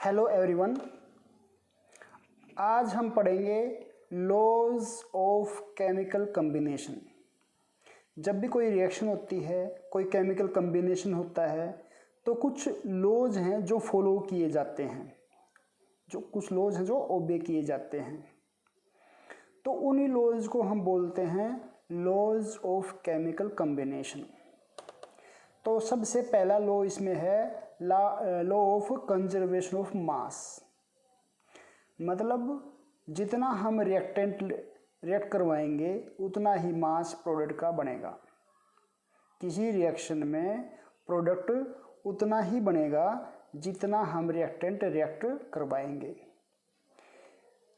Hello everyone. आज हम पढ़ेंगे लॉज ऑफ केमिकल कम्बिनेशन। जब भी कोई रिएक्शन होती है, कोई केमिकल कम्बिनेशन होता है, तो कुछ लॉज हैं जो फॉलो किए जाते हैं, कुछ लॉज हैं जो ओबे किए जाते हैं। तो उन्हीं लॉज को हम बोलते हैं लॉज ऑफ केमिकल कम्बिनेशन। तो सबसे पहला लॉ इसमें है law of conservation of mass. मतलब जितना हम रिएक्ट करवाएंगे उतना ही मास प्रोडक्ट का बनेगा। किसी रिएक्शन में प्रोडक्ट उतना ही बनेगा जितना हम रिएक्ट करवाएंगे।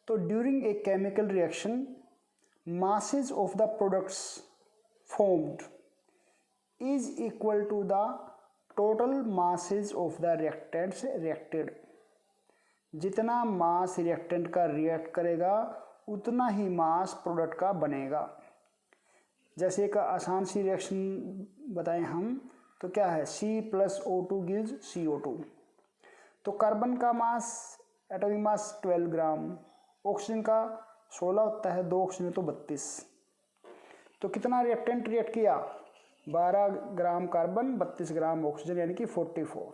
तो during a chemical reaction masses of the products formed is equal to the total masses of the reactants reacted। जितना मास रिएक्टेंट का रिएक्ट करेगा उतना ही मास प्रोडक्ट का बनेगा। जैसे एक आसान सी रिएक्शन बताएं हम, तो क्या है, C+O2 gives CO2। तो कार्बन का मास, एटॉमिक मास 12 ग्राम, ऑक्सीजन का 16 होता है, 2 ऑक्सीजन तो 32। तो कितना रिएक्टेंट रिएक्ट किया, 12 ग्राम कार्बन 32 ग्राम ऑक्सीजन, यानी कि 44।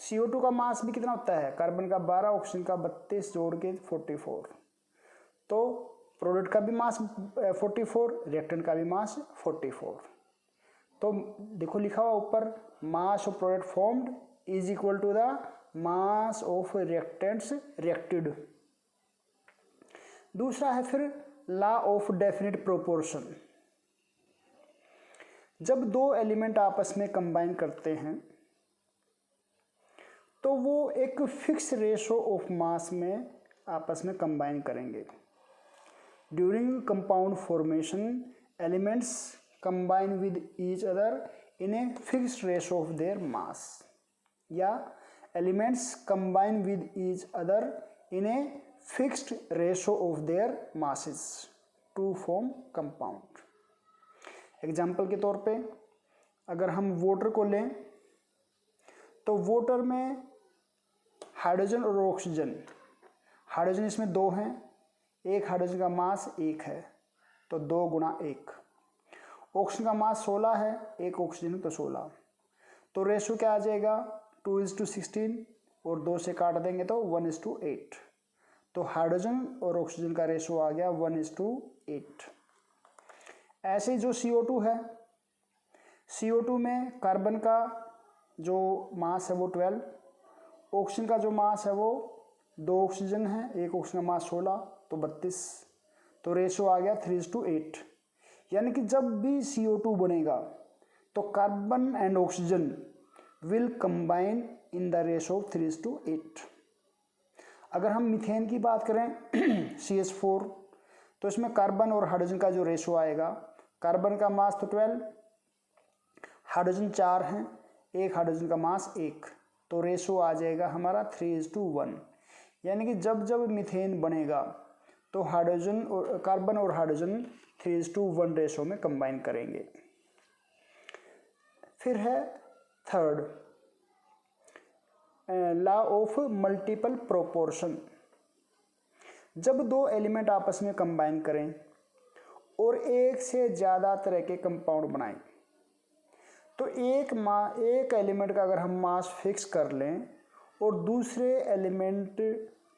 CO2 का मास भी कितना होता है, कार्बन का 12, ऑक्सीजन का 32 जोड़ के 44। तो प्रोडक्ट का भी मास 44, रिएक्टेंट का भी मास 44। तो देखो लिखा हुआ ऊपर, mass of product formed is equal to the mass of reactants reacted. दूसरा है फिर लॉ ऑफ डेफिनेट प्रोपोर्शन। जब दो एलिमेंट आपस में कंबाइन करते हैं तो वो एक फिक्स रेशो ऑफ मास में आपस में कंबाइन करेंगे। During compound formation elements combine with each other in a fixed ratio of their mass, या elements combine with each other in a fixed ratio of their masses to form compound. Example के तौर पे अगर हम water को लें तो water में हाइड्रोजन और ऑक्सीजन, हाइड्रोजन इसमें 2 हैं, एक हाइड्रोजन का मास 1 है तो 2 गुणा 1। ऑक्सीजन का मास 16 है, एक ऑक्सीजन तो 16। तो रेशो क्या आ जाएगा, 2:16, और 2 से काट देंगे तो 1:8। तो हाइड्रोजन और ऑक्सीजन का रेशो आ गया 1:8। ऐसे जो CO2 है, CO2 में कार्बन का जो मास है वो 12, ऑक्सीजन का जो मास है वो 2 ऑक्सीजन है, एक ऑक्सीजन का मास 16 तो 32। तो रेशो आ गया 3:8। यानी कि जब भी CO2 बनेगा तो carbon and oxygen will combine in the ratio 3:8। अगर हम मीथेन की बात करें CH4, तो इसमें कार्बन और हाइड्रोजन का जो रेशो आएगा, कार्बन का मास तो 12, हाइड्रोजन 4 हैं, एक हाइड्रोजन का मास 1, तो रेशो आ जाएगा हमारा 3:1। यानी कि जब जब मीथेन बनेगा तो हाइड्रोजन और कार्बन और हाइड्रोजन 3:1 रेशो में कंबाइन करेंगे। फिर है third law of multiple proportion. जब दो एलिमेंट आपस में कंबाइन करें और एक से ज़्यादा तरह के कंपाउंड बनाएं, तो एक एलिमेंट का अगर हम मास फिक्स कर लें और दूसरे एलिमेंट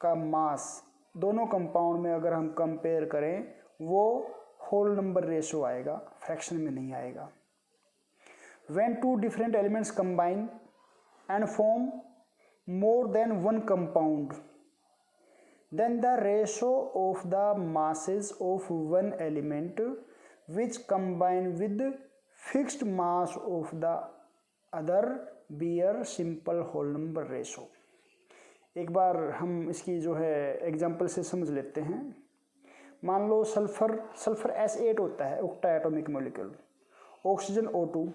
का मास दोनों कंपाउंड में अगर हम कंपेयर करें, वो होल नंबर रेशो आएगा, फ्रैक्शन में नहीं आएगा। When two different elements combine and form more than one compound, then the ratio of the masses of one element which combine with fixed mass of the other bear simple whole number ratio। एक बार हम इसकी जो है example से समझ लेते हैं। मान लो सल्फर S8 होता है, octa atomic molecule, oxygen O2।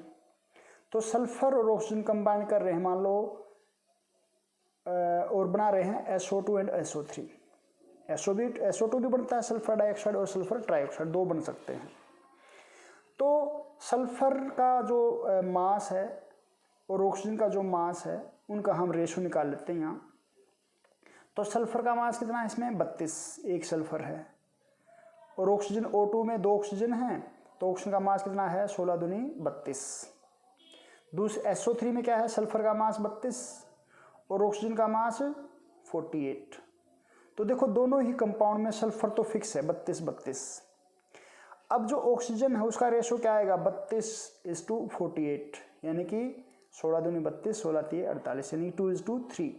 तो सल्फर और ऑक्सीजन कंबाइन कर रहे हैं मान लो, और बना रहे हैं SO2 एंड SO3। SO2 भी बनता है, सल्फर डाइऑक्साइड और सल्फर ट्राइऑक्साइड 2 बन सकते हैं। तो सल्फर का जो मास है और ऑक्सीजन का जो मास है उनका हम रेशो निकाल लेते हैं यहाँ। तो सल्फर का मास कितना है इसमें 32, एक सल्फर है। और ऑक्सीजन O2 में 2 ऑक्सीजन हैं, तो ऑक्सीजन का मास कितना है 16 दूनी 32। दूसरे SO3 में क्या है, सल्फर का मास 32 और ऑक्सीजन का मास 48। तो देखो दोनों ही कंपाउंड में सल्फर तो फिक्स है 32-32। अब जो ऑक्सीजन है उसका रेशो क्या आएगा 32:48, यानी कि 16 दूनी 32, 16 तिये 48, यानी 2:3।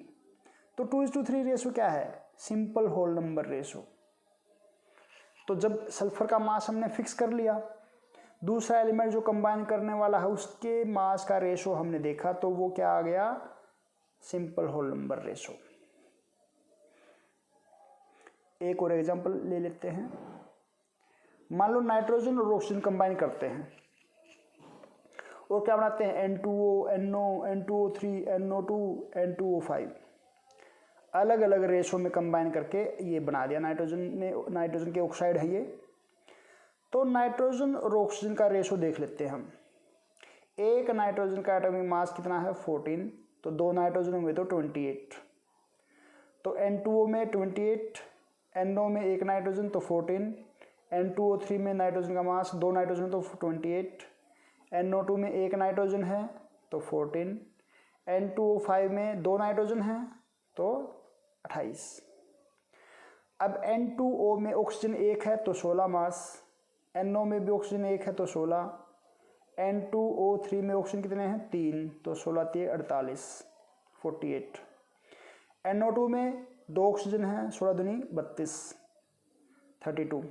तो 2:3 रेशो क्या है, सिंपल होल नंबर रेशो। तो जब सल्फर का मास हमने फिक्स कर लिया, दूसरा एलिमेंट जो कंबाइन करने वाला है उसके मास का रेशो हमने देखा, तो वो क्या आ गया, सिंपल होल नंबर रेशो। एक और एग्जांपल ले लेते हैं। मान लो नाइट्रोजन और ऑक्सीजन कंबाइन करते हैं और क्या बनाते हैं N2O, NO, N2O3, NO2, N2O5, अलग अलग रेशो में कंबाइन करके ये बना दिया नाइट्रोजन के ऑक्साइड है ये। तो नाइट्रोजन और ऑक्सीजन का रेशो देख लेते हैं हम। एक नाइट्रोजन का एटॉमिक मास कितना है 14, तो 2 नाइट्रोजन होंगे तो 28। तो N2O में 28, NO में 1 नाइट्रोजन तो 14, N2O3 में नाइट्रोजन का मास 2 नाइट्रोजन तो 28, NO2 में 1 नाइट्रोजन है तो 14, N2O5 में 2 नाइट्रोजन है तो 28। अब N2O में ऑक्सीजन 1 है तो 16 मास, NO में भी ऑक्सीजन 1 है तो 16, N2O3 में ऑक्सीजन कितने हैं 3, तो 16 तिये 48, 48। NO2 में 2 ऑक्सीजन है, 16 दूनी 32, 32।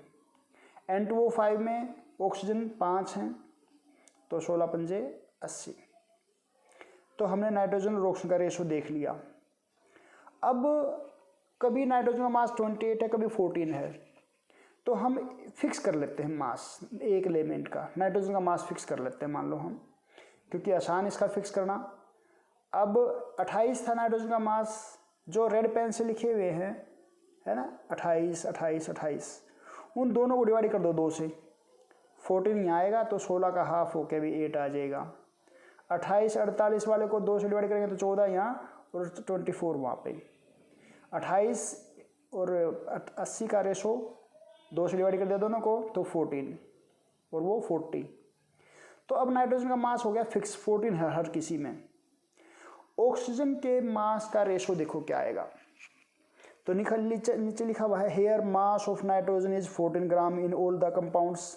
N2O5 में ऑक्सीजन 5 हैं तो 16 पंजे 80। तो हमने नाइट्रोजन और ऑक्सीजन का रेशो देख लिया। अब कभी नाइट्रोजन का मास 28 है, कभी 14 है, तो हम फिक्स कर लेते हैं मास एक एलिमेंट का। नाइट्रोजन का मास फिक्स कर लेते हैं मान लो हम, क्योंकि आसान इसका फिक्स करना। अब 28 था नाइट्रोजन का मास, जो रेड पेन से लिखे हुए हैं है ना 28, 28, 28, उन दोनों को डिवाइड कर दो 2 से। 14 यहाँ आएगा तो 16 का हाफ होके भी 8 आ जाएगा। 28, 48 वाले को 2 से डिवाइड करेंगे तो 14 यहाँ और 24 वहाँ पे। 28 और 80 का रेशो 2 से डिवाइड कर दिया दोनों को तो 14 और वो 40। तो अब नाइट्रोजन का मास हो गया फिक्स 14 है हर किसी में। ऑक्सीजन के मास का रेशो देखो क्या आएगा, तो नीचे लिखा हुआ है here mass of nitrogen is 14 gram in all the compounds.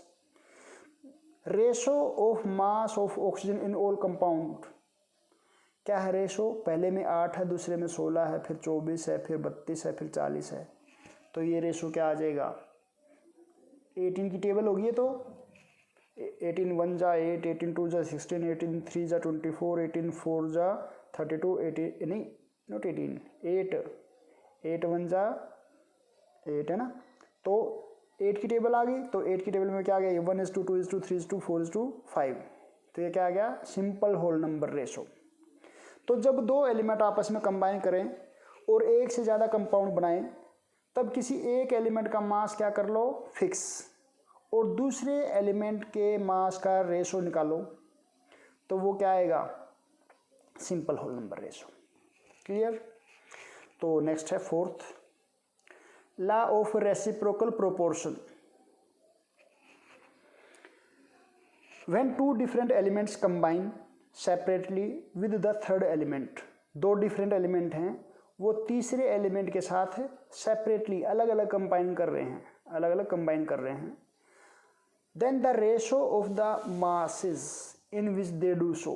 Ratio of mass of oxygen in all compound क्या है रेशो, पहले में 8 है, दूसरे में 16 है, फिर 24 है, फिर 32 है, फिर 40 है। तो ये रेशो क्या आ जाएगा 18 की टेबल होगी। तो 18 1 जा 8, 18 2 जा 16, 18 3 जा 24, 18 4 जा 32, 18 नहीं नॉट 18 8, 8 1 जा 8 है ना। तो 8 की टेबल आ गई, तो 8 की टेबल में क्या आ गया 1:2, 2:2, 3:2, 4:5। तो ये क्या आ गया सिंपल होल नंबर रेशो। तो जब 2 एलिमेंट आपस में कंबाइन करें और एक से ज़्यादा कंपाउंड बनाएं, तब किसी एक एलिमेंट का मास क्या कर लो फिक्स और दूसरे एलिमेंट के मास का रेशो निकालो, तो वो क्या आएगा simple whole number ratio. Clear. तो नेक्स्ट है 4th law of reciprocal proportion. When 2 different elements combine separately with the third element, 2 different element हैं वो तीसरे एलिमेंट के साथ सेपरेटली अलग अलग कंबाइन कर रहे हैं, अलग अलग कंबाइन कर रहे हैं, then the ratio of the masses in which they do so.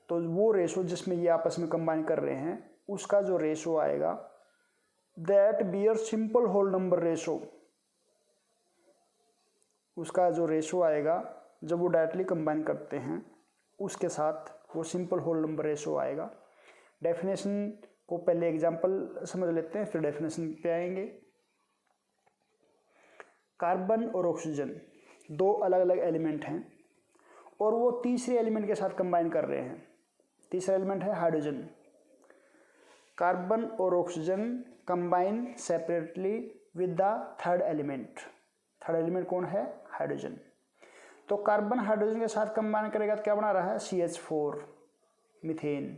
तो वो रेशो जिसमें ये आपस में कंबाइन कर रहे हैं उसका जो रेशो आएगा that bear simple whole number ratio, उसका जो रेशो आएगा जब वो डायरेक्टली कंबाइन करते हैं उसके साथ वो सिंपल होल नंबर रेशो आएगा। डेफिनेशन को पहले एग्जांपल समझ लेते हैं फिर डेफिनेशन पे आएंगे। कार्बन और ऑक्सीजन 2 अलग अलग एलिमेंट हैं और वो तीसरे एलिमेंट के साथ कंबाइन कर रहे हैं। तीसरा एलिमेंट है हाइड्रोजन। कार्बन और oxygen combine separately with the third element. Third element कौन है हाइड्रोजन। तो कार्बन हाइड्रोजन के साथ कंबाइन करेगा तो क्या बना रहा है CH4 मीथेन।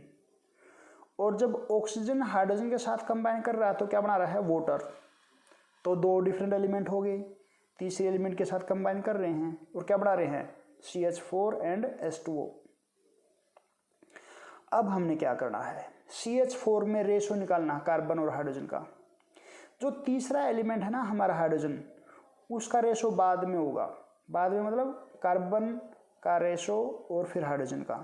और जब ऑक्सीजन हाइड्रोजन के साथ कंबाइन कर रहा है तो क्या बना रहा है, वाटर। तो दो डिफरेंट एलिमेंट हो गए, तीसरे एलिमेंट के साथ कंबाइन कर रहे हैं और क्या बना रहे हैं, CH4 एंड H2O। अब हमने क्या करना है, CH4 में रेशो निकालना कार्बन और हाइड्रोजन का। जो तीसरा एलिमेंट है ना हमारा हाइड्रोजन, उसका रेशो बाद में होगा। बाद में मतलब कार्बन का रेशो और फिर हाइड्रोजन का।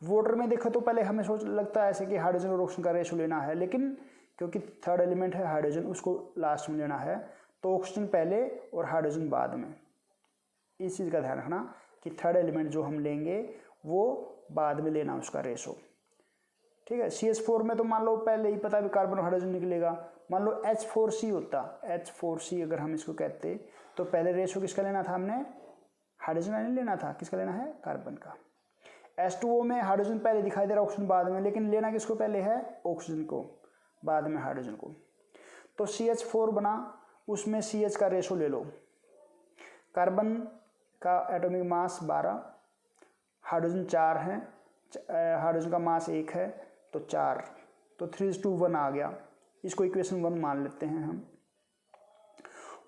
वाटर में देखो तो पहले हमें सोच लगता है ऐसे कि हाइड्रोजन और ऑक्सीजन का रेशो लेना है, लेकिन क्योंकि थर्ड एलिमेंट है हाइड्रोजन, उसको लास्ट में लेना है, तो ऑक्सीजन पहले और हाइड्रोजन बाद में। इस चीज़ का ध्यान रखना कि थर्ड एलिमेंट जो हम लेंगे वो बाद में लेना उसका रेशो, ठीक है। CH4 में तो मान लो पहले ही पता भी कार्बन और हाइड्रोजन निकलेगा। मान लो H4C होता, H4C अगर हम इसको कहते तो पहले रेशो किसका लेना था हमने, हाइड्रोजन का नहीं लेना था, किसका लेना है, कार्बन का। H2O में हाइड्रोजन पहले दिखाई दे रहा है, ऑक्सीजन बाद में, लेकिन लेना किसको पहले है, ऑक्सीजन को, बाद में हाइड्रोजन को। तो CH4 बना, उसमें CH का रेशो ले लो। कार्बन का एटॉमिक मास 12, हाइड्रोजन 4 है, हाइड्रोजन का मास 1 है, तो 4, तो 3:1 आ गया। इसको इक्वेशन 1 मान लेते हैं हम।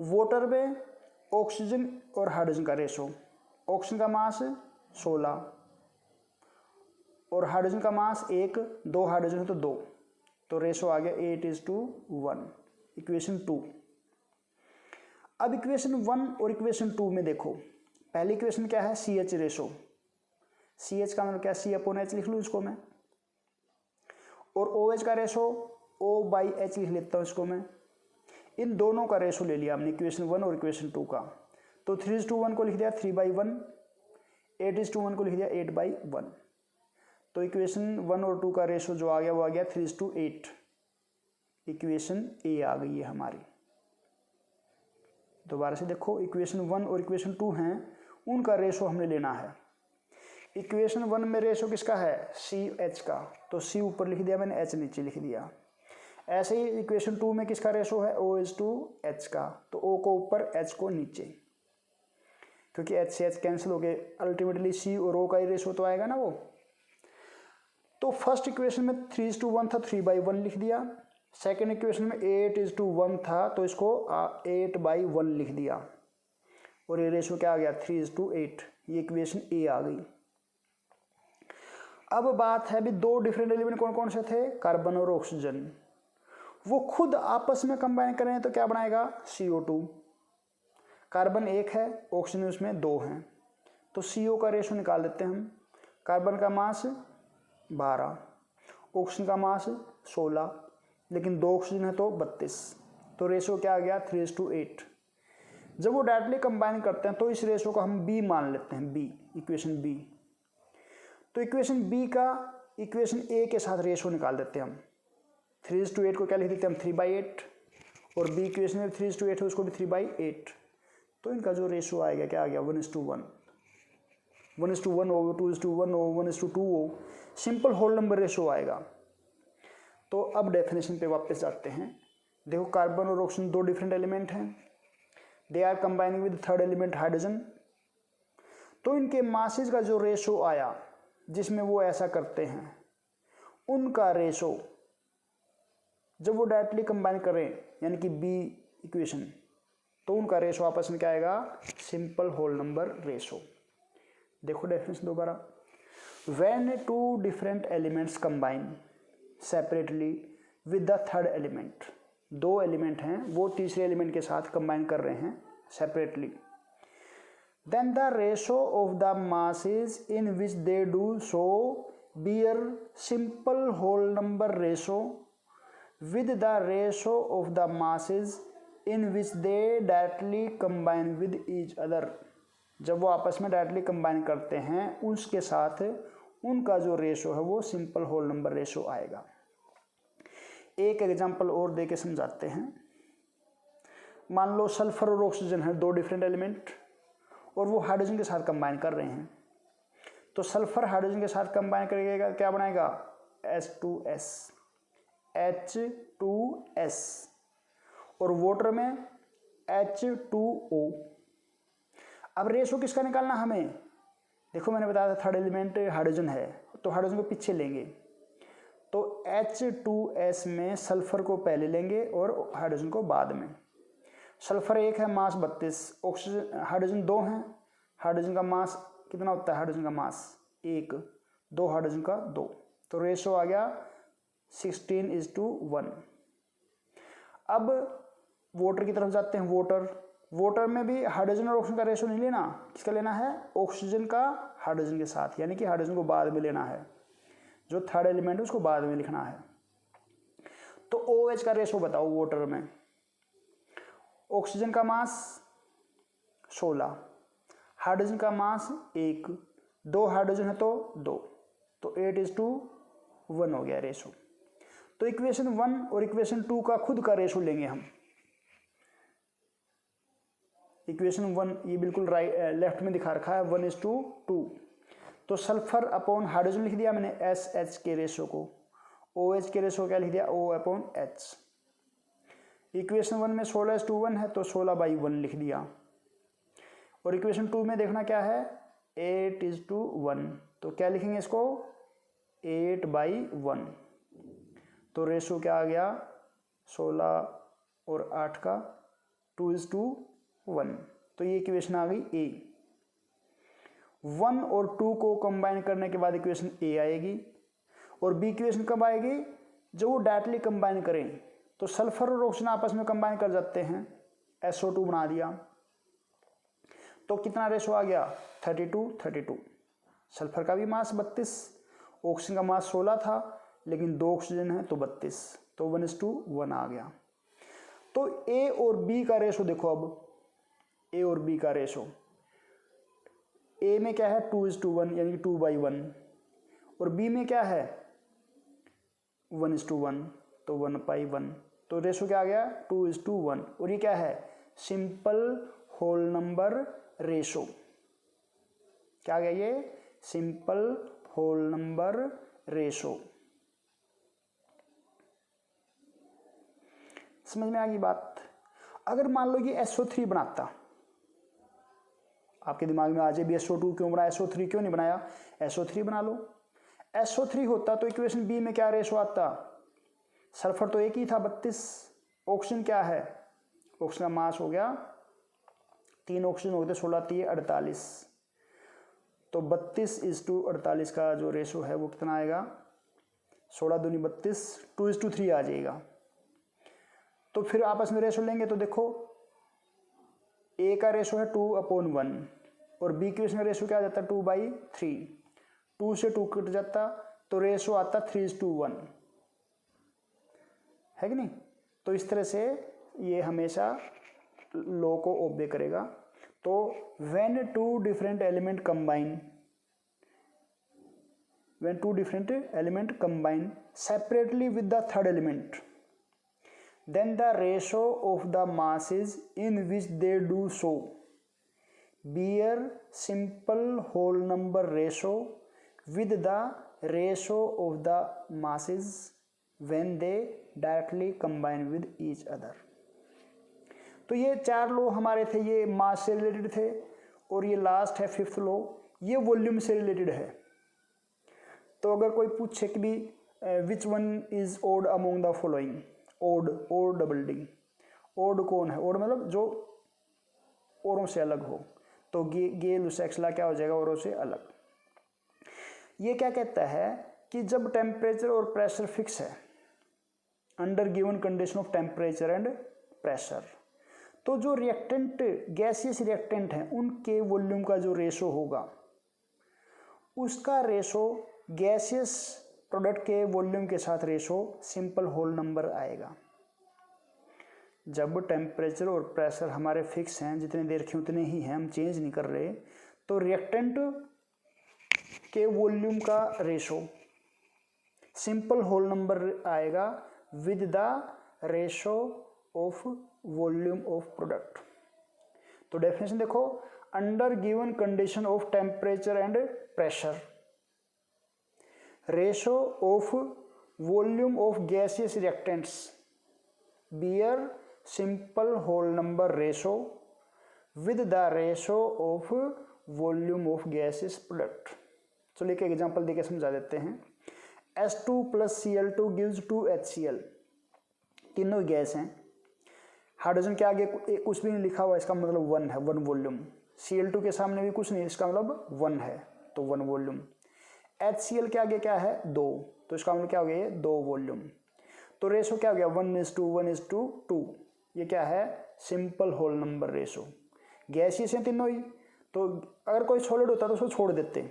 वाटर में ऑक्सीजन और हाइड्रोजन का रेशो, ऑक्सीजन का मास 16 और हाइड्रोजन का मास 1, 2 हाइड्रोजन है तो 2, तो रेशो आ गया 8:1, इक्वेशन 2। अब इक्वेशन 1 और इक्वेशन 2 में देखो, पहली इक्वेशन क्या है, CH रेशो। CH का मतलब क्या, C/H लिख लूँ इसको मैं, और OH का रेशो O/H लिख लेता हूँ इसको मैं। इन दोनों का रेशो ले लिया हमने इक्वेशन 1 और इक्वेशन 2 का, तो 3:1 को लिख दिया 3/1, 8:1 को लिख दिया 8/1। तो इक्वेशन 1 और 2 का रेशो जो आ गया वो आ गया 3:8। इक्वेशन A आ गई है हमारी। दोबारा से देखो, इक्वेशन 1 और इक्वेशन 2 हैं, उनका रेशो हमने लेना है। इक्वेशन 1 में रेशो किसका है, CH का, तो C ऊपर लिख दिया मैंने, H नीचे लिख दिया। ऐसे ही इक्वेशन 2 में किसका रेशो है, OH का, तो O को ऊपर H को नीचे, क्योंकि H से H कैंसिल हो गए, अल्टीमेटली C और O का ही रेशो तो आएगा ना वो। तो फर्स्ट इक्वेशन में 3:1 था, 3/1 लिख दिया। सेकेंड इक्वेशन में 8:1 था, तो इसको 8/1 लिख दिया, और ये रेशो क्या आ गया, 3:8। ये इक्वेशन A आ गई। अब बात है भी दो डिफरेंट एलिमेंट कौन कौन से थे, कार्बन और ऑक्सीजन, वो खुद आपस में कंबाइन करें तो क्या बनाएगा, CO2। कार्बन 1 है, ऑक्सीजन उसमें 2 हैं, तो CO का रेशो निकाल देते हैं हम। कार्बन का मास 12, ऑक्सीजन का मास 16, लेकिन 2 ऑक्सीजन है तो 32, तो रेशो क्या आ गया, 3:8। जब वो डायरेक्टली कंबाइन करते हैं तो इस रेशो को हम B मान लेते हैं, B, इक्वेशन B। तो इक्वेशन B का इक्वेशन A के साथ रेशो निकाल देते हैं हम। 3:8 को क्या लिख देते हैं हम, 3/8, और B इक्वेशन में 3:8 है, उसको भी 3/8। तो इनका जो रेशो आएगा क्या आ गया, 1:1, 1:1 हो, 2:1 हो, 1:2 हो, सिंपल होल नंबर रेशो आएगा। तो अब डेफिनेशन पे वापस जाते हैं। देखो, कार्बन और ऑक्सीजन दो डिफरेंट एलिमेंट हैं, they are combining with third element hydrogen. तो इनके मासेस का जो रेशो आया जिसमें वो ऐसा करते हैं, उनका रेशो जब वो डायरेक्टली कंबाइन करें, यानी कि B इक्वेशन, तो उनका रेशो आपस में क्या आएगा, सिंपल होल नंबर रेशो। देखो डेफिनेशन दोबारा, when two different elements combine separately with the third element, दो एलिमेंट हैं वो तीसरे एलिमेंट के साथ कंबाइन कर रहे हैं separately, then the ratio of the masses in which they do so bear simple whole number ratio with the ratio of the masses in which they directly combine with each other। जब वो आपस में directly combine करते हैं उसके साथ उनका जो रेशो है वो सिंपल होल नंबर रेशो आएगा। एक एग्जांपल और दे के समझाते हैं। मान लो सल्फर और ऑक्सीजन है, दो डिफरेंट एलिमेंट, और वो हाइड्रोजन के साथ कंबाइन कर रहे हैं। तो सल्फर हाइड्रोजन के साथ कंबाइन करेगा, क्या बनाएगा, H2S, H2S, और वाटर में H2O। अब रेशो किसका निकालना हमें, देखो मैंने बताया था थर्ड एलिमेंट हाइड्रोजन है, तो हाइड्रोजन को पीछे लेंगे, तो H2S में सल्फर को पहले लेंगे और हाइड्रोजन को बाद में। सल्फर 1 है, मास 32, ऑक्सीजन हाइड्रोजन 2 है, हाइड्रोजन का मास कितना होता है, हाइड्रोजन का मास 1, 2 हाइड्रोजन का 2, तो रेशो आ गया 16:1। अब वाटर की तरफ जाते हैं। वाटर में भी हाइड्रोजन और ऑक्सीजन का रेशो नहीं लेना, किसका लेना है, ऑक्सीजन का हाइड्रोजन के साथ, यानी कि हाइड्रोजन को बाद में लेना है, जो थर्ड एलिमेंट है उसको बाद में लिखना है। तो OH का रेशो बताओ वाटर में। ऑक्सीजन का मास 16, हाइड्रोजन का मास 1, 2 हाइड्रोजन है तो 2, तो 8:1 हो गया रेशो। तो इक्वेशन 1 और इक्वेशन 2 का खुद का रेशो लेंगे हम। इक्वेशन 1 ये बिल्कुल लेफ्ट में दिखा रखा है 1:2, तो सल्फर अपॉन हाइड्रोजन लिख दिया मैंने SH के रेशो को, OH के रेशो क्या लिख दिया O/H। इक्वेशन 1 में 16:1 है तो 16/1 लिख दिया, और इक्वेशन 2 में देखना क्या है 8:1, तो क्या लिखेंगे इसको 8/1, तो रेशो क्या आ गया 16 और 8 का 2:1, तो ये इक्वेशन आ गई A। 1 और 2 को कंबाइन करने के बाद इक्वेशन A आएगी, और B इक्वेशन कब आएगी, जब वो डायरेक्टली कंबाइन करें, तो सल्फर और ऑक्सीजन आपस में कंबाइन कर जाते हैं, SO2 बना दिया, तो कितना रेशो आ गया 32। सल्फर का भी मास 32, ऑक्सीजन का मास 16 था, लेकिन 2 ऑक्सीजन है तो 32, तो 1:1 आ गया। तो A और B का रेशो देखो, अब A और B का रेशो, A में क्या है 2:1 यानी कि 2/1, और B में क्या है 1:1, तो 1/1, तो रेशो क्या आ गया 2:1, और ये क्या है सिंपल होल नंबर रेशो, क्या आ गया ये सिंपल होल नंबर रेशो। समझ में आ गई बात। अगर मान लो ये SO3 बनाता, आपके दिमाग में आ जाए भी SO2 क्यों बनाया, SO3 क्यों नहीं बनाया, SO3 बना लो। SO3 होता तो इक्वेशन B में क्या रेशो आता, सल्फर तो एक ही था 32, ऑक्सीजन क्या है, ऑक्सीजन का मास हो गया 3 ऑक्सीजन हो गए 16 48, तो 32:48 का जो रेशो है वो कितना आएगा 16 दूनी 32, 2:3 आ जाएगा। तो फिर आपस में रेशो लेंगे तो देखो A का रेशो है 2/1, और B इक्वेशन का रेशो क्या आ जाता है 2/3, 2 से 2 कट जाता, तो रेशो आता 3:1, है कि नहीं। तो इस तरह से ये हमेशा लॉ को ओबे करेगा। तो when two different element combine separately with the third element, then the ratio of the masses in which they do so bear simple whole number ratio with the ratio of the masses when they directly combine with each other। तो ये 4 law हमारे थे, ये मास से related थे, और ये last है 5th लॉ, ये वॉल्यूम से रिलेटेड है। तो अगर कोई पूछे कि भी which one is odd among the following, odd double D, odd कौन है, ओड मतलब जो औरों से अलग हो, तो गेल लुसैक्सला क्या हो जाएगा औरों से अलग। ये क्या कहता है कि जब टेम्परेचर और प्रेशर फिक्स है under given condition of temperature and pressure, तो जो रिएक्टेंट गैसियस रिएक्टेंट हैं उनके वॉल्यूम का जो रेशो होगा उसका रेशो गैसियस प्रोडक्ट के वॉल्यूम के साथ रेशो सिंपल होल नंबर आएगा। जब टेम्परेचर और प्रेशर हमारे फिक्स हैं, जितने देर के उतने ही हैं, हम चेंज नहीं कर रहे, तो रिएक्टेंट के वॉल्यूम का रेशो सिंपल होल नंबर आएगा with the ratio of volume of product. तो डेफिनेशन देखो, under given condition of temperature and pressure ratio of volume of gaseous reactants bear simple whole number ratio with the ratio of volume of gaseous product. चलिए एक example देके समझा देते हैं। H2 + Cl2 gives 2HCl, तीनों gas हैं। Hydrogen के आगे कुछ भी नहीं लिखा हुआ, इसका मतलब 1 है, 1 वॉल्यूम। Cl2 के सामने भी कुछ नहीं, इसका मतलब 1 है, तो 1 वॉल्यूम। HCl के आगे क्या है, 2, तो इसका मतलब क्या हो गया, 2 वॉल्यूम। तो रेशो क्या हो गया, 1:1:2। ये क्या है, simple whole number ratio. Gaseous हैं तीनों ही, तो अगर कोई सॉलिड होता तो उसको छोड़ देते,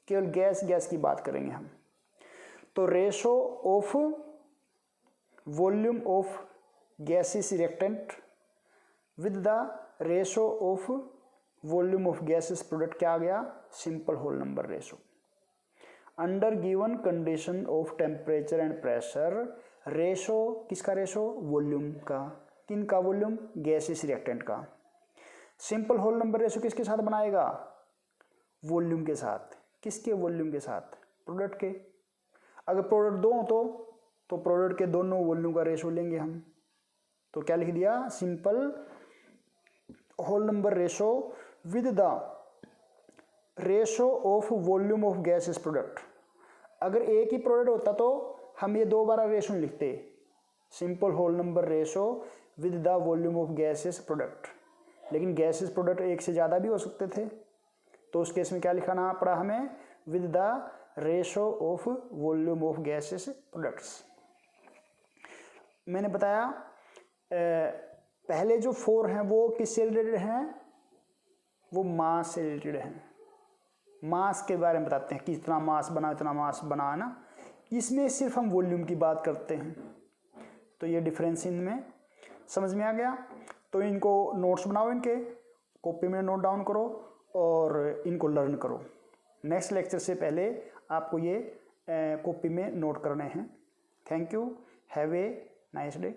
केवल गैस गैस की बात करेंगे हम। तो ratio of volume of gaseous reactant with the ratio of volume of gaseous product क्या आ गया, simple whole number ratio. Under given condition of temperature and pressure, ratio किसका रेशो, वॉल्यूम का, किनका वॉल्यूम, गैसियस रिएक्टेंट का। Simple whole number ratio किसके साथ बनाएगा, वॉल्यूम के साथ। किसके, वॉल्यूम के साथ, प्रोडक्ट के। अगर प्रोडक्ट दो तो प्रोडक्ट के दोनों वॉल्यूम का रेशो लेंगे हम। तो क्या लिख दिया, simple whole number ratio with the ratio of volume of gases product. अगर एक ही प्रोडक्ट होता तो हम ये 2 बार रेशो लिखते, simple whole number ratio with the volume of gases product. लेकिन गैसेस प्रोडक्ट एक से ज़्यादा भी हो सकते थे, तो उस केस में क्या लिखाना पड़ा हमें, with the ratio of volume of gases products. मैंने बताया पहले जो 4 हैं वो किससे रिलेटेड हैं, वो मास से रिलेटेड हैं। मास के बारे में बताते हैं कि इतना मास बना, इतना मास बना, ना। इसमें सिर्फ हम वॉल्यूम की बात करते हैं। तो ये डिफरेंस इनमें समझ में आ गया। तो इनको नोट्स बनाओ, इनके कॉपी में नोट डाउन करो और इनको लर्न करो। नेक्स्ट लेक्चर से पहले आपको ये कॉपी में नोट करने हैं। Thank you, have a nice day.